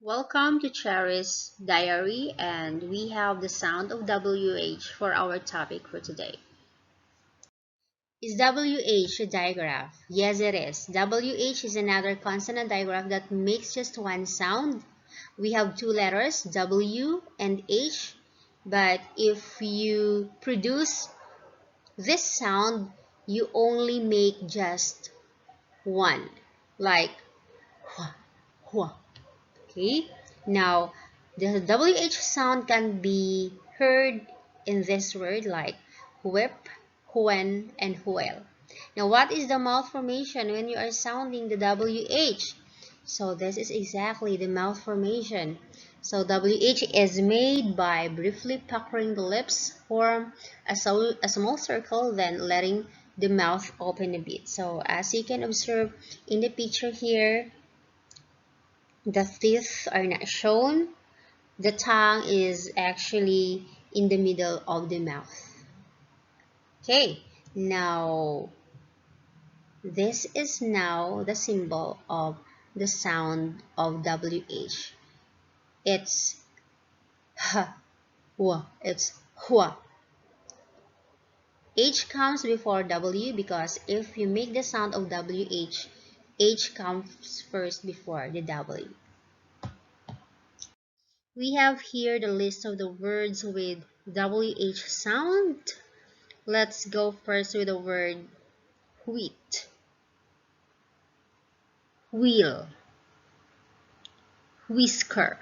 Welcome to Cherry's Diary, and we have the sound of WH for our topic for today. Is WH a digraph? Yes, it is. WH is another consonant digraph that makes just one sound. We have two letters, W and H, but if you produce this sound, you only make just one, like hua, hua. Okay, now the WH sound can be heard in this word like whip, when, and whale. Now, what is the mouth formation when you are sounding the WH? So this is exactly the mouth formation. So WH is made by briefly puckering the lips, form a small circle, then letting the mouth open a bit. So as you can observe in the picture here, the teeth are not shown. The tongue is actually in the middle of the mouth. Okay, now this is now the symbol of the sound of WH. It's h, w. It's hua. H comes before W because if you make the sound of WH, H comes first before the W. We have here the list of the words with WH sound. Let's go first with the word wheat, wheel, whisker,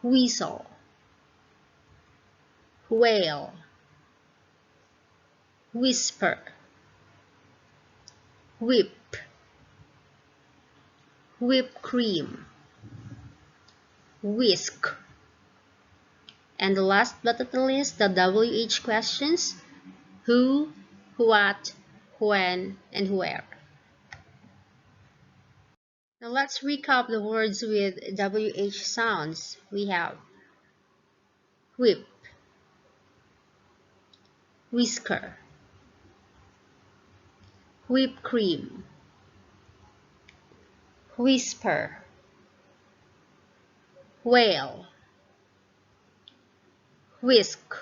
whistle, whale, whisper, whip, whipped cream, whisk. And the last but not the least, the WH questions: who, what, when, and where. Now let's recap the words with WH sounds. We have whip, whisker, whipped cream, whisper, whale, whisk,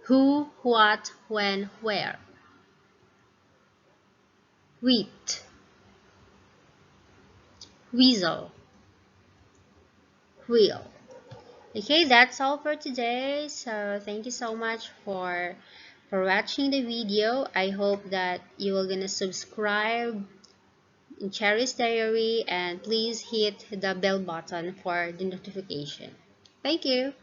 who, what, when, where, wheat, weasel, wheel. Okay, that's all for today. So thank you so much for watching the video. I hope that you will gonna subscribe in Cherry's Diary, and please hit the bell button for the notification. Thank you.